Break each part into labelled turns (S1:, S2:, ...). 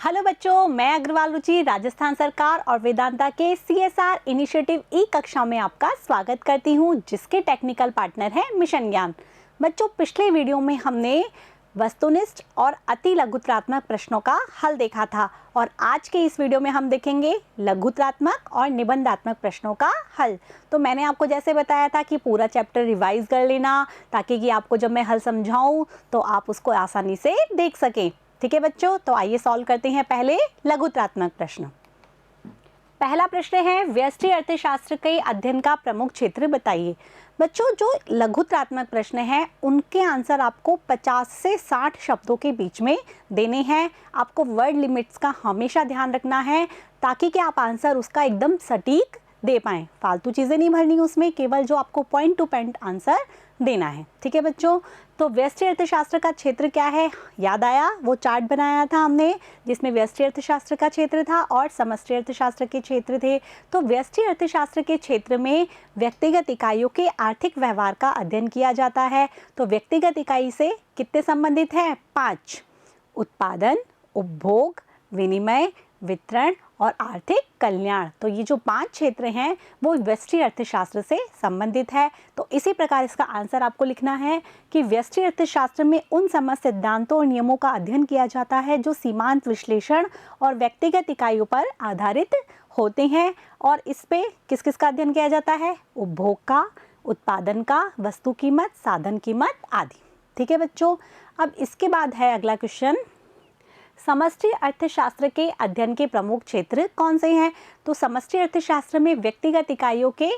S1: Hello बच्चों, मैं अग्रवाल रुचि राजस्थान सरकार और वेदांता के CSR इनिशिएटिव ई कक्षा में आपका स्वागत करती हूं, जिसके टेक्निकल पार्टनर है मिशन ज्ञान। बच्चों, पिछले वीडियो में हमने वस्तुनिष्ठ और अति लघुत्रात्मक प्रश्नों का हल देखा था और आज के इस वीडियो में हम देखेंगे लघुत्रात्मक और निबंधात्मक प्रश्नों का हल। तो मैंने आपको जैसे बताया था कि पूरा चैप्टर रिवाइज कर लेना, ताकि कि आपको जब मैं हल समझाऊं तो आप उसको आसानी से देख सकें। ठीक है बच्चों, तो आइए सॉल्व करते हैं पहले लघुत्रात्मक प्रश्न। पहला प्रश्न है, व्यष्टि अर्थशास्त्र के अध्ययन का प्रमुख क्षेत्र बताइए। बच्चों, जो लघुत्रात्मक प्रश्न है उनके आंसर आपको 50 से 60 शब्दों के बीच में देने हैं। आपको वर्ड लिमिट्स का हमेशा ध्यान रखना है, ताकि कि आप आंसर उसका एकदम सटीक दे पाएँ। फालतू चीज़ें नहीं भरनी उसमें, केवल जो आपको पॉइंट टू पॉइंट आंसर देना है। ठीक है बच्चों, तो व्यष्टि अर्थशास्त्र का क्षेत्र क्या है? याद आया? वो चार्ट बनाया था हमने जिसमें व्यष्टि अर्थशास्त्र का क्षेत्र था और समष्टि अर्थशास्त्र के क्षेत्र थे। तो व्यष्टि अर्थशास्त्र के क्षेत्र में व्यक्तिगत इकाइयों के आर्थिक व्यवहार का अध्ययन किया जाता है। तो व्यक्तिगत इकाई से कितने संबंधित हैं? 5। उत्पादन, उपभोग, विनिमय, वितरण और आर्थिक कल्याण। तो ये जो 5 क्षेत्र हैं वो व्यष्टि अर्थशास्त्र से संबंधित है। तो इसी प्रकार इसका आंसर आपको लिखना है कि व्यष्टि अर्थशास्त्र में उन समस्त सिद्धांतों और नियमों का अध्ययन किया जाता है जो सीमांत विश्लेषण और व्यक्तिगत इकाइयों पर आधारित होते हैं। और इस पे किस किस का अध्ययन किया जाता है? उपभोग का, उत्पादन का, वस्तु कीमत, साधन कीमत आदि। ठीक है बच्चों, अब इसके बाद है अगला क्वेश्चन, समष्टि अर्थशास्त्र के अध्ययन के प्रमुख क्षेत्र कौन से हैं? तो समष्टि अर्थशास्त्र में व्यक्तिगत इकाइयों के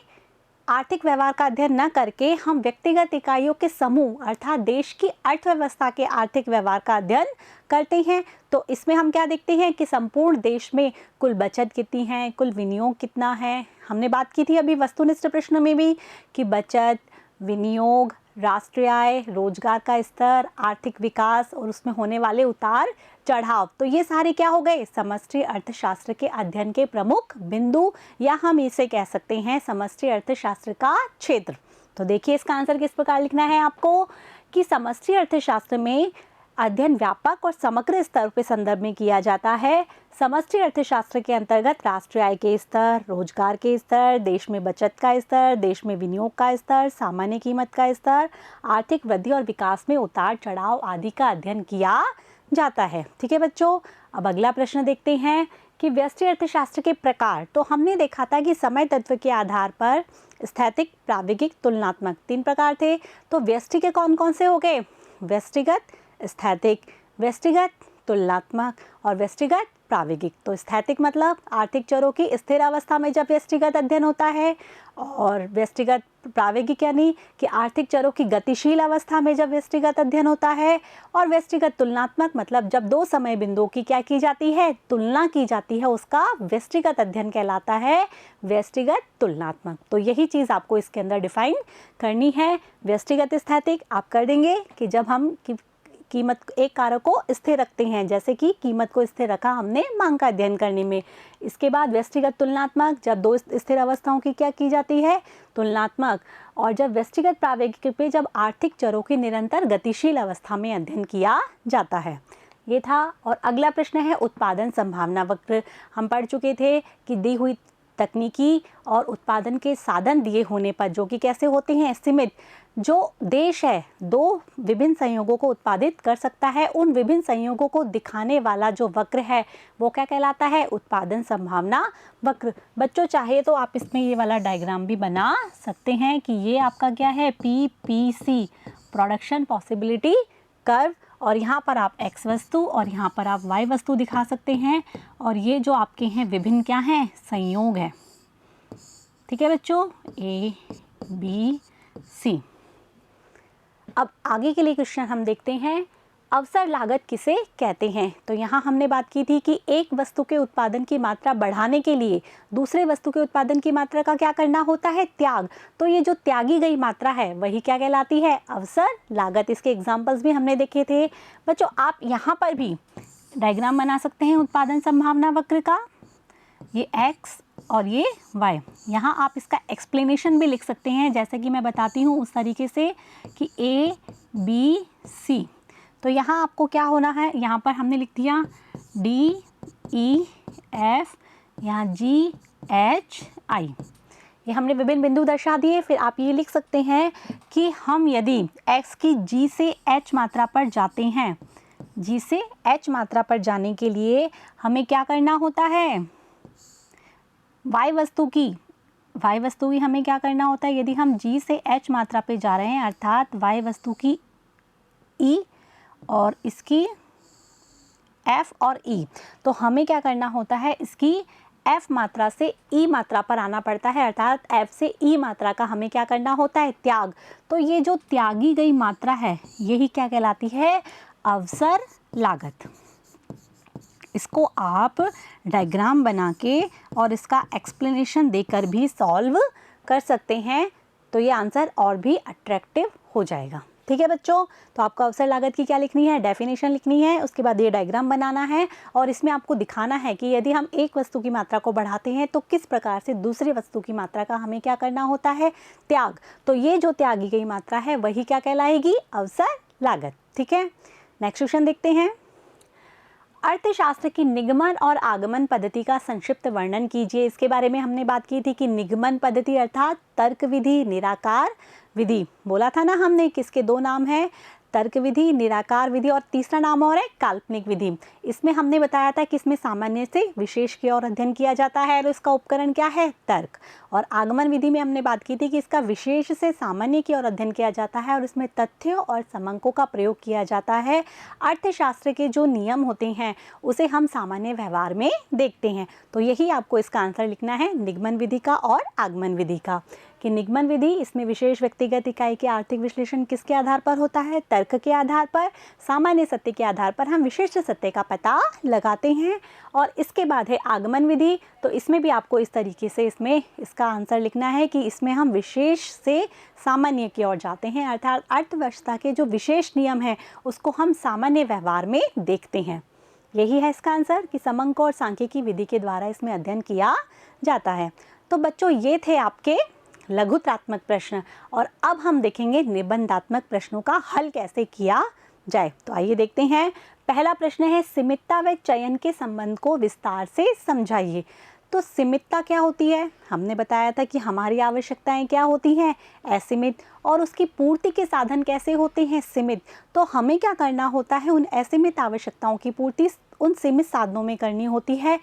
S1: आर्थिक व्यवहार का अध्ययन न करके हम व्यक्तिगत इकाइयों के समूह अर्थात देश की अर्थव्यवस्था के आर्थिक व्यवहार का अध्ययन करते हैं। तो इसमें हम क्या देखते हैं कि संपूर्ण देश में कुल बचत कितनी है, कुल विनियोग कितना है। हमने बात की थी अभी वस्तुनिष्ठ प्रश्न में भी कि बचत, विनियोग, राष्ट्रीय आय, रोजगार का स्तर, आर्थिक विकास और उसमें होने वाले उतार चढ़ाव। तो ये सारे क्या हो गए? समष्टि अर्थशास्त्र के अध्ययन के प्रमुख बिंदु, या हम इसे कह सकते हैं समष्टि अर्थशास्त्र का क्षेत्र। तो देखिए इसका आंसर किस प्रकार लिखना है आपको कि समष्टि अर्थशास्त्र में अध्ययन व्यापक और समग्र स्तर के संदर्भ में किया जाता है। समष्टि अर्थशास्त्र के अंतर्गत राष्ट्रीय आय के स्तर, रोजगार के स्तर, देश में बचत का स्तर, देश में विनियोग का स्तर, सामान्य कीमत का स्तर, आर्थिक वृद्धि और विकास में उतार चढ़ाव आदि का अध्ययन किया जाता है। ठीक है बच्चों, अब अगला प्रश्न देखते हैं कि व्यष्टि अर्थशास्त्र के प्रकार। तो हमने देखा था कि समय तत्व के आधार पर स्थैतिक, प्राविगिक, तुलनात्मक 3 प्रकार थे। तो व्यष्टि के कौन कौन से हो गए? व्यष्टिगत, स्थैतिक, व्यष्टिगत, तुलनात्मक और व्यष्टिगत प्राविगिक। तो स्थैतिक मतलब आर्थिक चरों की स्थिर अवस्था में जब व्यष्टिगत अध्ययन होता है, और व्यष्टिगत प्राविगिक यानी कि आर्थिक चरों की गतिशील अवस्था में जब व्यष्टिगत अध्ययन होता है, और व्यष्टिगत तुलनात्मक मतलब जब 2 समय बिंदुओं की क्या की जाती है? तुलना की जाती है, उसका व्यष्टिगत अध्ययन कहलाता है व्यष्टिगत तुलनात्मक। तो यही चीज़ आपको इसके अंदर डिफाइन करनी है। व्यष्टिगत स्थैतिक आप कर देंगे कि जब हम कीमत एक कारक को स्थिर रखते हैं, जैसे कि कीमत को स्थिर रखा हमने मांग का अध्ययन करने में। इसके बाद व्यष्टिगत तुलनात्मक जब 2 स्थिर अवस्थाओं की क्या की जाती है? तुलनात्मक। और जब व्यष्टिगत प्राविगिक पे जब आर्थिक चरों की निरंतर गतिशील अवस्था में अध्ययन किया जाता है। ये था। और अगला प्रश्न है उत्पादन संभावना वक्र। हम पढ़ चुके थे कि दी हुई तकनीकी और उत्पादन के साधन दिए होने पर, जो कि कैसे होते हैं? सीमित। जो देश है 2 विभिन्न संयोगों को उत्पादित कर सकता है, उन विभिन्न संयोगों को दिखाने वाला जो वक्र है वो क्या कहलाता है? उत्पादन संभावना वक्र। बच्चों चाहे तो आप इसमें ये वाला डायग्राम भी बना सकते हैं कि ये आपका क्या है? PPC, production possibility curve. और यहाँ पर आप X वस्तु और यहाँ पर आप Y वस्तु दिखा सकते हैं। और ये जो आपके हैं विभिन्न क्या हैं? संयोग है। ठीक है बच्चों, A, B, C। अब आगे के लिए क्वेश्चन हम देखते हैं, अवसर लागत किसे कहते हैं? तो यहाँ हमने बात की थी कि एक वस्तु के उत्पादन की मात्रा बढ़ाने के लिए दूसरे वस्तु के उत्पादन की मात्रा का क्या करना होता है? त्याग। तो ये जो त्यागी गई मात्रा है वही क्या कहलाती है? अवसर लागत। इसके एग्जाम्पल्स भी हमने देखे थे। बच्चों आप यहाँ पर भी डायग्राम बना सकते हैं उत्पादन संभावना वक्र का, ये X और ये Y। यहाँ आप इसका एक्सप्लेनेशन भी लिख सकते हैं, जैसे कि मैं बताती हूँ उस तरीके से कि A, B, C। तो यहाँ आपको क्या होना है? यहाँ पर हमने लिख दिया D ई एफ, यहाँ जी एच आई, ये हमने विभिन्न बिंदु दर्शा दिए। फिर आप ये लिख सकते हैं कि हम यदि x की g से h मात्रा पर जाते हैं, g से h मात्रा पर जाने के लिए हमें क्या करना होता है, y वस्तु की हमें क्या करना होता है, यदि हम g से h मात्रा पे जा रहे हैं अर्थात y वस्तु की e और इसकी f और e, तो हमें क्या करना होता है, इसकी f मात्रा से e मात्रा पर आना पड़ता है अर्थात f से e मात्रा का हमें क्या करना होता है, त्याग। तो ये जो त्यागी गई मात्रा है यही क्या कहलाती है, अवसर लागत। इसको आप डायग्राम बना के और इसका एक्सप्लेनेशन देकर भी सॉल्व कर सकते हैं, तो ये आंसर और भी अट्रैक्टिव हो जाएगा। ठीक है बच्चों, तो आपको अवसर लागत की क्या लिखनी है, डेफिनेशन लिखनी है, उसके बाद ये डायग्राम बनाना है और इसमें आपको दिखाना है कि यदि हम एक वस्तु की मात्रा को बढ़ाते हैं तो किस प्रकार से दूसरी वस्तु की मात्रा का हमें क्या करना होता है, त्याग। तो ये जो त्यागी गई मात्रा है वही क्या कहलाएगी, अवसर लागत। ठीक है, नेक्स्ट क्वेश्चन देखते हैं। अर्थशास्त्र की निगमन और आगमन पद्धति का संक्षिप्त वर्णन कीजिए। इसके बारे में हमने बात की थी कि निगमन पद्धति अर्थात तर्क विधि, निराकार विधि। बोला था ना हमने किसके दो नाम हैं, तर्क विधि, निराकार विधि और तीसरा नाम और है काल्पनिक विधि। इसमें हमने बताया था कि इसमें सामान्य से विशेष की ओर अध्ययन किया जाता है और इसका उपकरण क्या है, तर्क। और आगमन विधि में हमने बात की थी कि इसका विशेष से सामान्य की ओर अध्ययन किया जाता है और इसमें तथ्यों और समंकों का प्रयोग किया जाता है। अर्थशास्त्र के जो नियम होते हैं उसे हम सामान्य व्यवहार में देखते हैं। तो यही आपको इसका आंसर लिखना है, निगमन विधि का और आगमन विधि का। कि निगमन विधि, इसमें विशेष व्यक्तिगत इकाई के आर्थिक विश्लेषण किसके आधार पर होता है, तर्क के आधार पर। सामान्य सत्य के आधार पर हम विशिष्ट सत्य का पता लगाते हैं। और इसके बाद है आगमन विधि, तो इसमें भी आपको इस तरीके से इसमें इसका आंसर लिखना है कि इसमें हम विशेष से सामान्य की ओर जाते हैं अर्थात अर्थव्यवस्था के जो विशेष नियम हैं उसको हम सामान्य व्यवहार में देखते हैं। यही है इसका आंसर कि समंक और सांख्यिकी विधि के द्वारा इसमें अध्ययन किया जाता है। तो बच्चों ये थे आपके लघुत्रात्मक प्रश्न और अब हम देखेंगे निबंधात्मक प्रश्नों का हल कैसे किया जाए। तो आइए देखते हैं। पहला प्रश्न है, सीमितता व चयन के संबंध को विस्तार से समझाइए। तो सीमितता क्या होती है, हमने बताया था कि हमारी आवश्यकताएं क्या होती हैं, असीमित, और उसकी पूर्ति के साधन कैसे होते हैं, सीमित। तो हमें क्या करना होता है, उन असीमित आवश्यकताओं की पूर्ति उन सीमित साधनों में करनी होती है।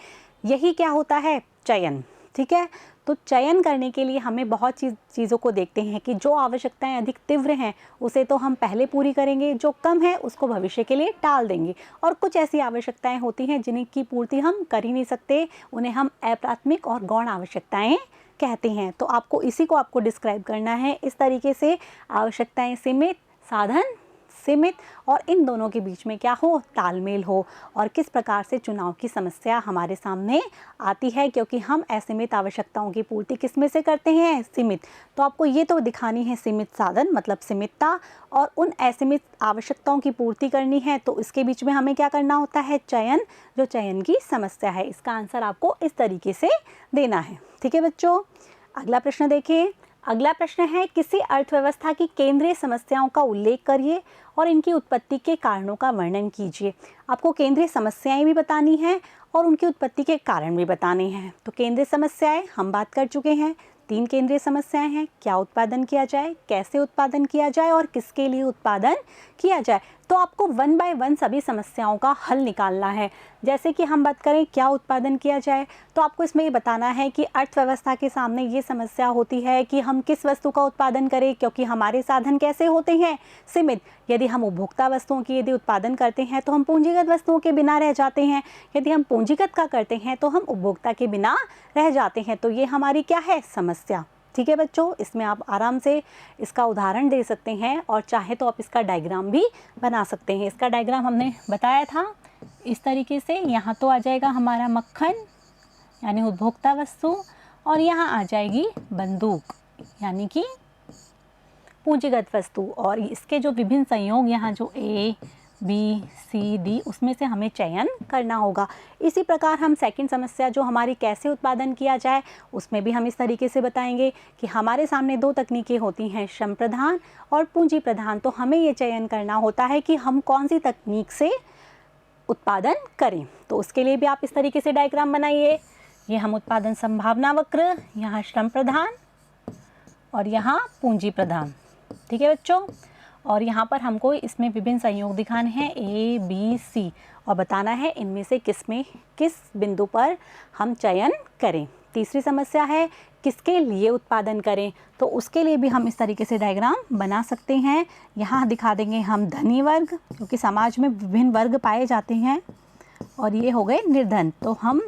S1: यही क्या होता है, चयन। ठीक है, तो चयन करने के लिए हमें बहुत चीज़ों को देखते हैं कि जो आवश्यकताएं अधिक तीव्र हैं उसे तो हम पहले पूरी करेंगे, जो कम है उसको भविष्य के लिए टाल देंगे। और कुछ ऐसी आवश्यकताएं होती हैं जिनकी पूर्ति हम कर ही नहीं सकते, उन्हें हम अप्राथमिक और गौण आवश्यकताएं कहते हैं। तो आपको इसी को आपको डिस्क्राइब करना है इस तरीके से, आवश्यकताएं सीमित, साधन सीमित, और इन दोनों के बीच में क्या हो, तालमेल हो, और किस प्रकार से चुनाव की समस्या हमारे सामने आती है, क्योंकि हम असीमित आवश्यकताओं की पूर्ति किस में से करते हैं, सीमित। तो आपको ये तो दिखानी है सीमित साधन मतलब सीमितता, और उन असीमित आवश्यकताओं की पूर्ति करनी है तो इसके बीच में हमें क्या करना होता है, चयन, जो चयन की समस्या है। इसका आंसर आपको इस तरीके से देना है। ठीक है बच्चों, अगला प्रश्न देखिए। अगला प्रश्न है, किसी अर्थव्यवस्था की केंद्रीय समस्याओं का उल्लेख करिए और इनकी उत्पत्ति के कारणों का वर्णन कीजिए। आपको केंद्रीय समस्याएं भी बतानी है और उनकी उत्पत्ति के कारण भी बताने हैं। तो केंद्रीय समस्याएं हम बात कर चुके हैं, 3 केंद्रीय समस्याएं हैं, क्या उत्पादन किया जाए, कैसे उत्पादन किया जाए और किसके लिए उत्पादन किया जाए। तो आपको 1 बाय 1 सभी समस्याओं का हल निकालना है। जैसे कि हम बात करें क्या उत्पादन किया जाए, तो आपको इसमें ये बताना है कि अर्थव्यवस्था के सामने ये समस्या होती है कि हम किस वस्तु का उत्पादन करें, क्योंकि हमारे साधन कैसे होते हैं, सीमित। यदि हम उपभोक्ता वस्तुओं की यदि उत्पादन करते हैं तो हम पूंजीगत वस्तुओं के बिना रह जाते हैं, यदि हम पूंजीगत का करते हैं तो हम उपभोक्ता के बिना रह जाते हैं। तो ये हमारी क्या है, समस्या। ठीक है बच्चों, इसमें आप आराम से इसका उदाहरण दे सकते हैं और चाहे तो आप इसका डायग्राम भी बना सकते हैं। इसका डायग्राम हमने बताया था इस तरीके से, यहाँ तो आ जाएगा हमारा मक्खन यानी उपभोक्ता वस्तु, और यहाँ आ जाएगी बंदूक यानी कि पूंजीगत वस्तु, और इसके जो विभिन्न संयोग यहाँ जो A, B, C, D उसमें से हमें चयन करना होगा। इसी प्रकार हम सेकंड समस्या जो हमारी कैसे उत्पादन किया जाए उसमें भी हम इस तरीके से बताएंगे कि हमारे सामने 2 तकनीकें होती हैं, श्रम प्रधान और पूंजी प्रधान। तो हमें ये चयन करना होता है कि हम कौन सी तकनीक से उत्पादन करें। तो उसके लिए भी आप इस तरीके से डायग्राम बनाइए। ये हम उत्पादन संभावना वक्र, यहाँ श्रम प्रधान और यहाँ पूंजी प्रधान, ठीक है बच्चों। और यहाँ पर हमको इसमें विभिन्न संयोग दिखाने हैं ए बी सी और बताना है इनमें से किस बिंदु पर हम चयन करें। तीसरी समस्या है किसके लिए उत्पादन करें, तो उसके लिए भी हम इस तरीके से डायग्राम बना सकते हैं। यहाँ दिखा देंगे हम धनी वर्ग, क्योंकि समाज में विभिन्न वर्ग पाए जाते हैं, और ये हो गए निर्धन। तो हम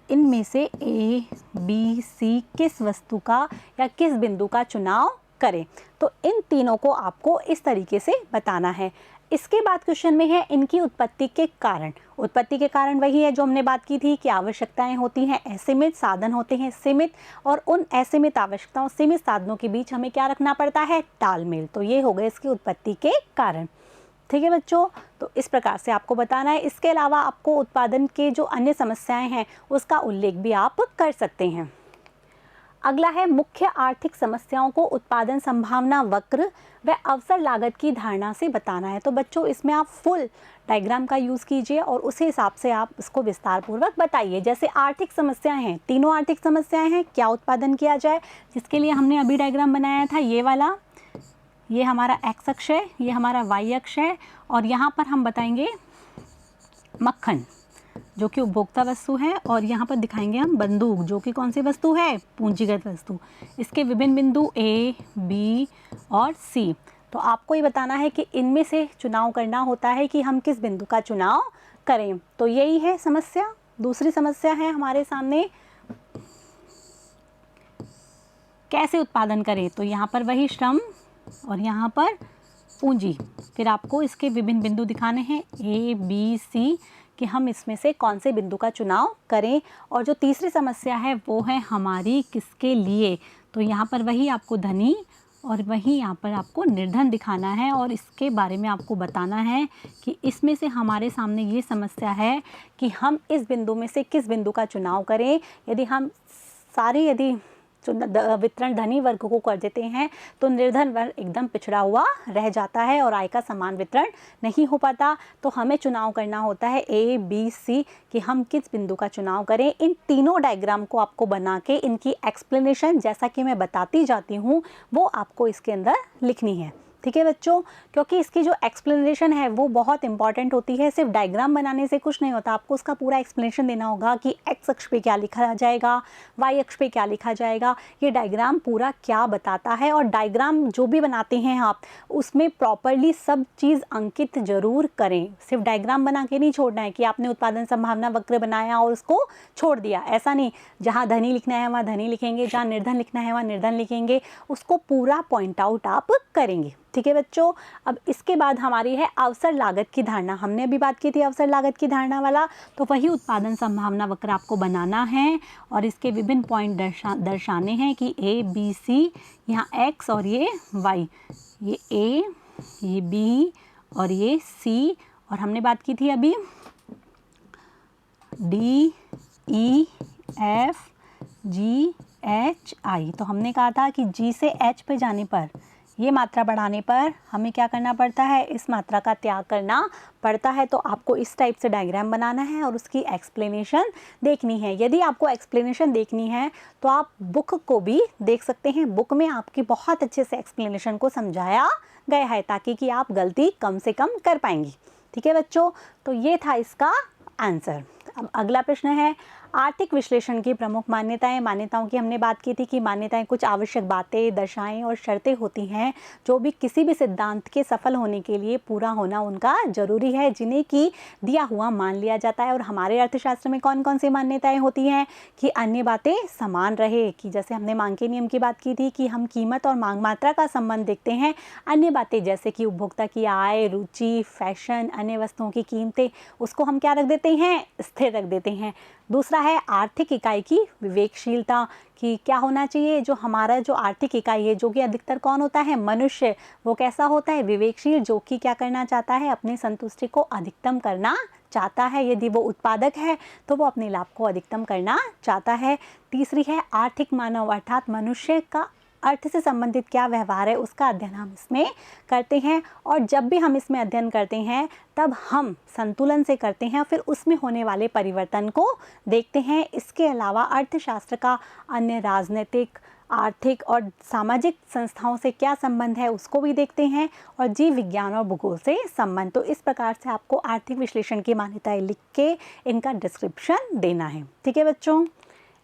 S1: इनमें से ए बी सी किस वस्तु का या किस बिंदु का चुनाव करें, तो इन तीनों को आपको इस तरीके से बताना है। इसके बाद क्वेश्चन में है इनकी उत्पत्ति के कारण। उत्पत्ति के कारण वही है जो हमने बात की थी कि आवश्यकताएं होती हैं असीमित, साधन होते हैं सीमित, और उन असीमित आवश्यकताओं सीमित साधनों के बीच हमें क्या रखना पड़ता है, तालमेल। तो ये हो गए इसकी उत्पत्ति के कारण, ठीक है बच्चों। तो इस प्रकार से आपको बताना है। इसके अलावा आपको उत्पादन के जो अन्य समस्याएं हैं उसका उल्लेख भी आप कर सकते हैं। अगला है मुख्य आर्थिक समस्याओं को उत्पादन संभावना वक्र व अवसर लागत की धारणा से बताना है। तो बच्चों इसमें आप फुल डायग्राम का यूज़ कीजिए और उस हिसाब से आप इसको विस्तार पूर्वक बताइए। जैसे आर्थिक समस्याएं हैं, तीनों आर्थिक समस्याएं हैं, क्या उत्पादन किया जाए, जिसके लिए हमने अभी डायग्राम बनाया था ये वाला। ये हमारा एक्स अक्ष है, ये हमारा वाई अक्ष है, और यहाँ पर हम बताएंगे मक्खन जो कि उपभोक्ता वस्तु है, और यहाँ पर दिखाएंगे हम बंदूक जो कि कौन सी वस्तु है, पूंजीगत वस्तु। इसके विभिन्न बिंदु ए बी और सी। तो आपको ये बताना है कि इनमें से चुनाव करना होता है कि हम किस बिंदु का चुनाव करें। तो यही है समस्या। दूसरी समस्या है हमारे सामने कैसे उत्पादन करें। तो यहाँ पर वही श्रम और यहाँ पर पूंजी। फिर आपको इसके विभिन्न बिंदु दिखाने हैं ए बी सी कि हम इसमें से कौन से बिंदु का चुनाव करें। और जो तीसरी समस्या है वो है हमारी किसके लिए। तो यहाँ पर वही आपको धनी और वही यहाँ पर आपको निर्धन दिखाना है, और इसके बारे में आपको बताना है कि इसमें से हमारे सामने ये समस्या है कि हम इस बिंदु में से किस बिंदु का चुनाव करें। यदि हम यदि वितरण धनी वर्ग को कर देते हैं तो निर्धन वर्ग एकदम पिछड़ा हुआ रह जाता है और आय का समान वितरण नहीं हो पाता। तो हमें चुनाव करना होता है ए बी सी कि हम किस बिंदु का चुनाव करें। इन तीनों डायग्राम को आपको बना के इनकी एक्सप्लेनेशन जैसा कि मैं बताती जाती हूँ वो आपको इसके अंदर लिखनी है, ठीक है बच्चों। क्योंकि इसकी जो एक्सप्लेनेशन है वो बहुत इंपॉर्टेंट होती है। सिर्फ डायग्राम बनाने से कुछ नहीं होता, आपको उसका पूरा एक्सप्लेनेशन देना होगा कि एक्स अक्ष पे क्या लिखा जाएगा, वाई अक्ष पे क्या लिखा जाएगा, ये डायग्राम पूरा क्या बताता है। और डायग्राम जो भी बनाते हैं आप उसमें प्रॉपरली सब चीज़ अंकित जरूर करें। सिर्फ डायग्राम बना के नहीं छोड़ना है कि आपने उत्पादन संभावना वक्र बनाया और उसको छोड़ दिया, ऐसा नहीं। जहाँ धनी लिखना है वहाँ धनी लिखेंगे, जहाँ निर्धन लिखना है वहाँ निर्धन लिखेंगे, उसको पूरा पॉइंट आउट आप करेंगे, ठीक है बच्चों। अब इसके बाद हमारी है अवसर लागत की धारणा। हमने अभी बात की थी अवसर लागत की धारणा वाला। तो वही उत्पादन संभावना वक्र आपको बनाना है और इसके विभिन्न पॉइंट दर्शाने हैं कि ए बी सी, यहाँ एक्स और ये वाई, ये ए, ये बी और ये सी, और हमने बात की थी अभी D E F G H I. तो हमने कहा था कि जी से एच पे जाने पर, ये मात्रा बढ़ाने पर हमें क्या करना पड़ता है, इस मात्रा का त्याग करना पड़ता है। तो आपको इस टाइप से डायग्राम बनाना है और उसकी एक्सप्लेनेशन देखनी है। यदि आपको एक्सप्लेनेशन देखनी है तो आप बुक को भी देख सकते हैं। बुक में आपकी बहुत अच्छे से एक्सप्लेनेशन को समझाया गया है ताकि कि आप गलती कम से कम कर पाएंगी, ठीक है बच्चों। तो ये था इसका आंसर। अब अगला प्रश्न है आर्थिक विश्लेषण की प्रमुख मान्यताएं। मान्यताओं की हमने बात की थी कि मान्यताएं कुछ आवश्यक बातें, दशाएं और शर्तें होती हैं जो भी किसी भी सिद्धांत के सफल होने के लिए पूरा होना उनका जरूरी है, जिन्हें कि दिया हुआ मान लिया जाता है। और हमारे अर्थशास्त्र में कौन कौन सी मान्यताएं होती हैं कि अन्य बातें समान रहे, कि जैसे हमने मांग के नियम की बात की थी कि हम कीमत और मांग मात्रा का संबंध देखते हैं। अन्य बातें जैसे कि उपभोक्ता की आय, रुचि, फैशन, अन्य वस्तुओं की कीमतें, उसको हम क्या रख देते हैं, स्थिर रख देते हैं। दूसरा है आर्थिक इकाई की विवेकशीलता, कि क्या होना चाहिए, जो हमारा जो आर्थिक इकाई है जो कि अधिकतर कौन होता है, मनुष्य, वो कैसा होता है, विवेकशील, जो कि क्या करना चाहता है, अपनी संतुष्टि को अधिकतम करना चाहता है। यदि वो उत्पादक है तो वो अपने लाभ को अधिकतम करना चाहता है। तीसरी है आर्थिक मानव, अर्थात मनुष्य का अर्थ से संबंधित क्या व्यवहार है उसका अध्ययन हम इसमें करते हैं। और जब भी हम इसमें अध्ययन करते हैं तब हम संतुलन से करते हैं, फिर उसमें होने वाले परिवर्तन को देखते हैं। इसके अलावा अर्थशास्त्र का अन्य राजनीतिक, आर्थिक और सामाजिक संस्थाओं से क्या संबंध है उसको भी देखते हैं, और जीव विज्ञान और भूगोल से संबंध। तो इस प्रकार से आपको आर्थिक विश्लेषण की मान्यताएं लिख के इनका डिस्क्रिप्शन देना है। ठीक है बच्चों।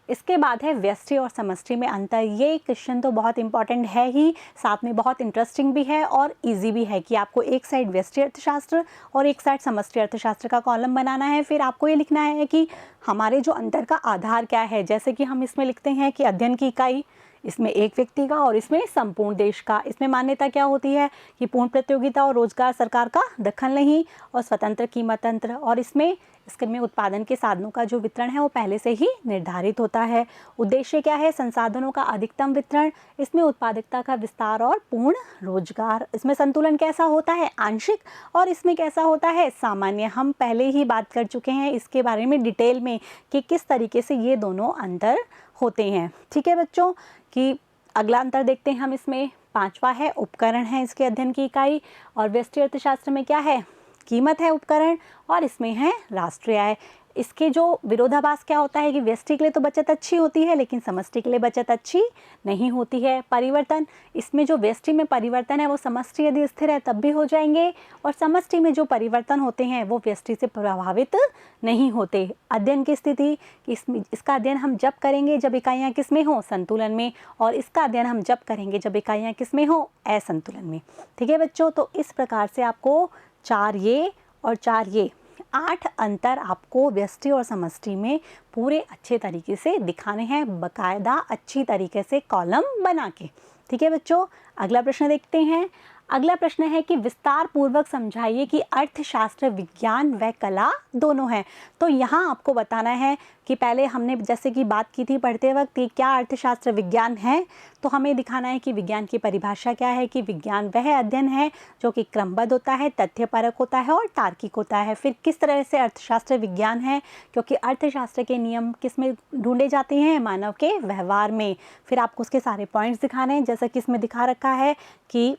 S1: इसके बाद है व्यष्टि और समष्टि में अंतर। ये क्वेश्चन तो बहुत इंपॉर्टेंट है ही, साथ में बहुत इंटरेस्टिंग भी है और इजी भी है कि आपको एक साइड व्यष्टि अर्थशास्त्र और एक साइड समष्टि अर्थशास्त्र का कॉलम बनाना है। फिर आपको ये लिखना है कि हमारे जो अंतर का आधार क्या है। जैसे कि हम इसमें लिखते हैं कि अध्ययन की इकाई, इसमें एक व्यक्ति का और इसमें संपूर्ण देश का। इसमें मान्यता क्या होती है कि पूर्ण प्रतियोगिता और रोजगार, सरकार का दखल नहीं, और स्वतंत्र कीमत तंत्र। और इसमें उत्पादन के साधनों का जो वितरण है वो पहले से ही निर्धारित होता है। उद्देश्य क्या है, संसाधनों का अधिकतम वितरण। इसमें उत्पादकता का विस्तार और पूर्ण रोजगार। इसमें संतुलन कैसा होता है, आंशिक, और इसमें कैसा होता है, सामान्य। हम पहले ही बात कर चुके हैं इसके बारे में डिटेल में कि किस तरीके से ये दोनों अंतर होते हैं। ठीक है बच्चों, कि अगला अंतर देखते हैं हम इसमें। 5वां है उपकरण है इसके अध्ययन की इकाई, और व्यष्टि अर्थशास्त्र में क्या है, कीमत है उपकरण, और इसमें है राष्ट्रीय आय। इसके जो विरोधाभास क्या होता है कि व्यष्टि के लिए तो बचत अच्छी होती है लेकिन समष्टि के लिए बचत अच्छी नहीं होती है। परिवर्तन, इसमें जो व्यष्टि में परिवर्तन है वो समष्टि यदि स्थिर है तब भी हो जाएंगे, और समष्टि में जो परिवर्तन होते हैं वो व्यष्टि से प्रभावित नहीं होते। अध्ययन की स्थिति, इसका अध्ययन हम जब करेंगे जब इकाइयाँ किस में हो, संतुलन में, और इसका अध्ययन हम जब करेंगे जब इकाइयाँ किस में हो, असंतुलन में। ठीक है बच्चों, तो इस प्रकार से आपको 4 ये और 4 ये 8 अंतर आपको व्यष्टि और समष्टि में पूरे अच्छे तरीके से दिखाने हैं, बकायदा अच्छी तरीके से कॉलम बना के। ठीक है बच्चों, अगला प्रश्न देखते हैं। अगला प्रश्न है कि विस्तार पूर्वक समझाइए कि अर्थशास्त्र विज्ञान व कला दोनों हैं। तो यहाँ आपको बताना है कि पहले हमने जैसे कि बात की थी पढ़ते वक्त कि क्या अर्थशास्त्र विज्ञान है, तो हमें दिखाना है कि विज्ञान की परिभाषा क्या है, कि विज्ञान वह अध्ययन है जो कि क्रमबद्ध होता है, तथ्यपरक होता है और तार्किक होता है। फिर किस तरह से अर्थशास्त्र विज्ञान है, क्योंकि अर्थशास्त्र के नियम किस में ढूंढे जाते हैं, मानव के व्यवहार में। फिर आपको उसके सारे पॉइंट्स दिखाने हैं, जैसा कि इसमें दिखा रखा है कि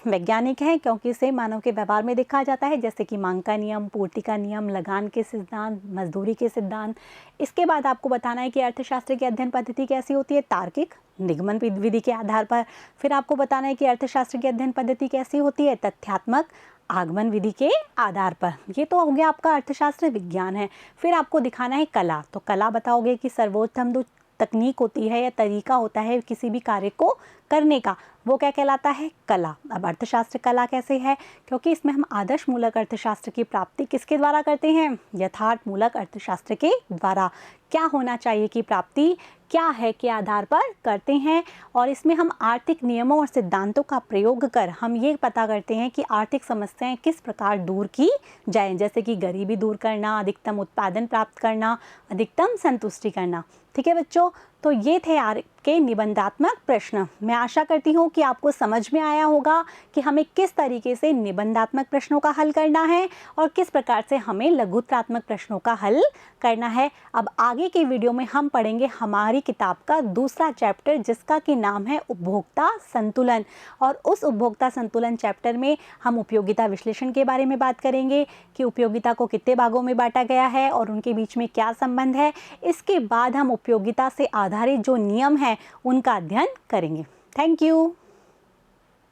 S1: वैज्ञानिक है क्योंकि इसे मानव के व्यवहार में देखा जाता है, जैसे कि मांग का नियम, पूर्ति का नियम, लगान के सिद्धांत, मजदूरी के सिद्धांत। इसके बाद आपको बताना है कि अर्थशास्त्र की अध्ययन पद्धति कैसी होती है, तार्किक निगमन विधि के आधार पर। फिर आपको बताना है कि अर्थशास्त्र की अध्ययन पद्धति कैसी होती है, तथ्यात्मक आगमन विधि के आधार पर। ये तो हो गया आपका अर्थशास्त्र विज्ञान है। फिर आपको दिखाना है कला। तो कला बताओगे कि सर्वोत्तम जो तकनीक होती है या तरीका होता है किसी भी कार्य को करने का, वो क्या कहलाता है, कला। अब अर्थशास्त्र कला कैसे है, क्योंकि इसमें हम आदर्श मूलक अर्थशास्त्र की प्राप्ति किसके द्वारा करते हैं, यथार्थ मूलक अर्थशास्त्र के द्वारा। क्या होना चाहिए की प्राप्ति क्या है के आधार पर करते हैं, और इसमें हम आर्थिक नियमों और सिद्धांतों का प्रयोग कर हम ये पता करते हैं कि आर्थिक समस्याएं किस प्रकार दूर की जाएं, जैसे कि गरीबी दूर करना, अधिकतम उत्पादन प्राप्त करना, अधिकतम संतुष्टि करना। ठीक है बच्चों, तो ये थे आपके निबंधात्मक प्रश्न। मैं आशा करती हूँ कि आपको समझ में आया होगा कि हमें किस तरीके से निबंधात्मक प्रश्नों का हल करना है और किस प्रकार से हमें लघुत्तरात्मक प्रश्नों का हल करना है। अब आगे के वीडियो में हम पढ़ेंगे हमारी किताब का दूसरा चैप्टर, जिसका कि नाम है उपभोक्ता संतुलन। और उस उपभोक्ता संतुलन चैप्टर में हम उपयोगिता विश्लेषण के बारे में बात करेंगे कि उपयोगिता को कितने भागों में बांटा गया है और उनके बीच में क्या संबंध है। इसके बाद हम उपयोगिता से आधारित जो नियम हैं उनका अध्ययन करेंगे। Thank you.